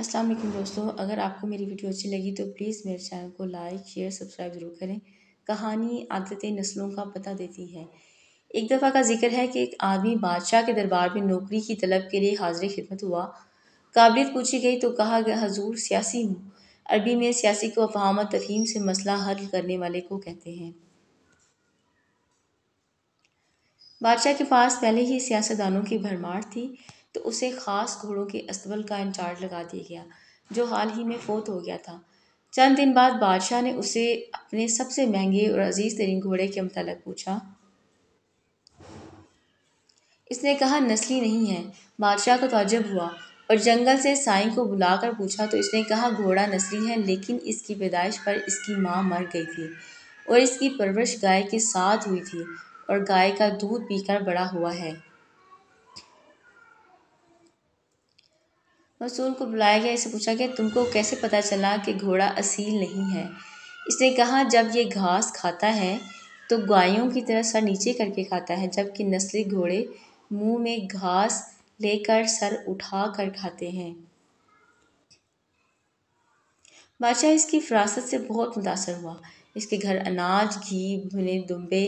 السلام علیکم دوستوں، اگر آپ کو میری ویڈیو اچھی لگی تو پلیز میرے چینل کو لائک شیئر سبسکرائب ضرور کریں۔ کہانی عادتیں نسلوں کا پتہ دیتی ہے۔ ایک دفعہ کا ذکر ہے کہ ایک آدمی بادشاہ کے دربار میں نوکری کی طلب کے لیے حاضر خدمت ہوا۔ قابلیت پوچھی گئی تو کہا گیا حضور سیاسی ہوں۔ عربی میں سیاسی کو افہام و تفہیم سے مسئلہ حل کرنے والے کو کہتے ہیں۔ بادشاہ کے پاس پہلے ہی سیاستدانوں کی بھرمار تھی تو اسے خاص گھوڑوں کے استبل کا انچارج لگا دیا گیا جو حال ہی میں فوت ہو گیا تھا۔ چند دن بعد بادشاہ نے اسے اپنے سب سے مہنگے اور عزیز ترین گھوڑے کے متعلق پوچھا۔ اس نے کہا نسلی نہیں ہے۔ بادشاہ کو تعجب ہوا اور جنگل سے سائیں کو بلا کر پوچھا تو اس نے کہا گھوڑا نسلی ہے لیکن اس کی پیدائش پر اس کی ماں مر گئی تھی اور اس کی پرورش گائے کے ساتھ ہوئی تھی اور گائے کا دودھ پی کر بڑا ہوا ہے۔ مسول کو بلایا گیا، اسے پوچھا کہ تم کو کیسے پتہ چلا کہ گھوڑا اصیل نہیں ہے؟ اس نے کہا جب یہ گھاس کھاتا ہے تو گایوں کی طرح سر نیچے کر کے کھاتا ہے جبکہ نسلی گھوڑے منہ میں گھاس لے کر سر اٹھا کر کھاتے ہیں۔ بادشاہ اس کی فراست سے بہت متاثر ہوا۔ اس کے گھر اناج، گھی، بھنے دمبے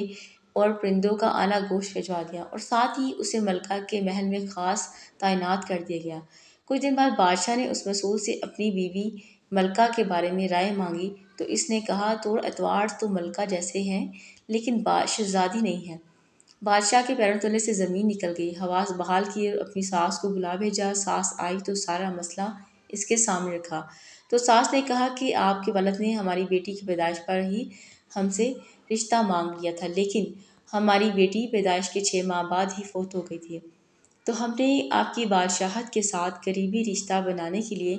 اور پرندوں کا اعلیٰ گوشت بھجوا دیا اور ساتھ ہی اسے ملکہ کے محل میں خاص تعینات کر دیا گیا۔ کچھ دن بعد بادشاہ نے اس مسول سے اپنی بیوی ملکہ کے بارے میں رائے مانگی تو اس نے کہا طور اتوار تو ملکہ جیسے ہیں لیکن شہزادی نہیں ہے۔ بادشاہ کے پیروں تلے سے زمین نکل گئی، حواس بحال کیے اور اپنی ساس کو بلا بھیجا۔ ساس آئی تو سارا مسئلہ اس کے سامنے رکھا تو ساس نے کہا کہ آپ کے والد نے ہماری بیٹی کی پیدائش پر ہی ہم سے رشتہ مانگ لیا تھا لیکن ہماری بیٹی پیدائش کے 6 ماہ بعد ہی فوت ہو گئی تھی تو ہم نے آپ کی بادشاہت کے ساتھ قریبی رشتہ بنانے کے لیے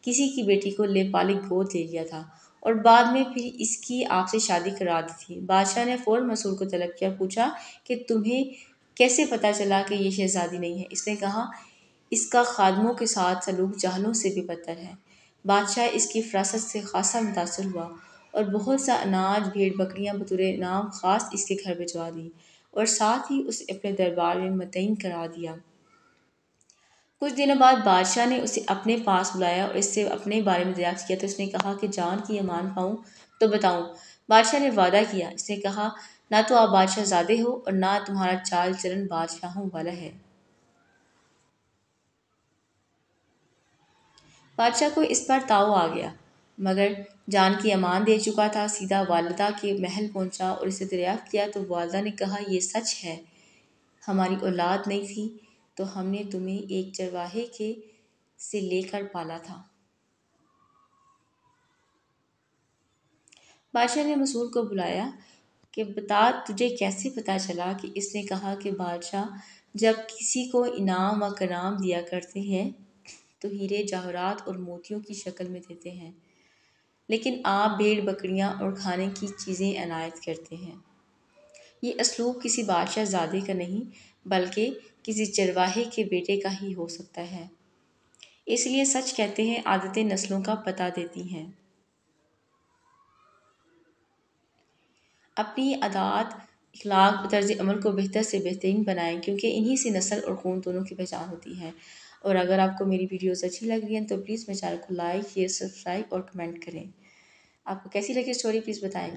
کسی کی بیٹی کو پالک گود لے لیا تھا اور بعد میں پھر اس کی آپ سے شادی کرا دی تھی۔ بادشاہ نے فوراً مسول کو طلب کیا اور پوچھا کہ تمہیں کیسے پتہ چلا کہ یہ شہزادی نہیں ہے؟ اس نے کہا اس کا خادموں کے ساتھ سلوک جاہلوں سے بھی بدتر ہے۔ بادشاہ اس کی فراست سے خاصا متاثر ہوا اور بہت سا اناج، بھیڑ بکریاں بطور انعام خاص اس کے گھر بھجوا دیں اور ساتھ ہی اسے اپنے دربار میں متعین کرا دیا۔ کچھ دنوں بعد بادشاہ نے اسے اپنے پاس بلایا اور اس سے اپنے بارے میں دریافت کیا تو اس نے کہا کہ جان کی امان پاؤں تو بتاؤں۔ بادشاہ نے وعدہ کیا۔ اس نے کہا نہ تو آپ بادشاہ زادے ہو اور نہ تمہارا چال چلن بادشاہوں والا ہے۔ بادشاہ کو اس پر تاؤ آ گیا مگر جان کی امان دے چکا تھا۔ سیدھا والدہ کے محل پہنچا اور اسے دریافت کیا تو والدہ نے کہا یہ سچ ہے، ہماری اولاد نہیں تھی تو ہم نے تمہیں ایک چرواہے کے سے لے کر پالا تھا۔ بادشاہ نے مسول کو بلایا کہ بتا تجھے کیسے پتہ چلا؟ کہ اس نے کہا کہ بادشاہ جب کسی کو انعام و کرام دیا کرتے ہیں تو ہیرے جواہرات اور موتیوں کی شکل میں دیتے ہیں لیکن آپ بھیڑ بکریاں اور کھانے کی چیزیں عنایت کرتے ہیں۔ یہ اسلوب کسی بادشاہ زادے کا نہیں بلکہ کسی چرواہے کے بیٹے کا ہی ہو سکتا ہے۔ اس لیے سچ کہتے ہیں عادتیں نسلوں کا پتہ دیتی ہیں۔ اپنی عادات، اخلاق اور طرز عمل کو بہتر سے بہترین بنائیں کیونکہ انہی سے نسل اور قوم دونوں کی پہچان ہوتی ہے۔ اور اگر آپ کو میری ویڈیوز اچھی لگ رہی ہیں تو پلیز میرے چینل کو لائک شیئر سبسکرائب اور کمنٹ کریں۔ آپ کو کیسی لگی اسٹوری پلیز بتائیں۔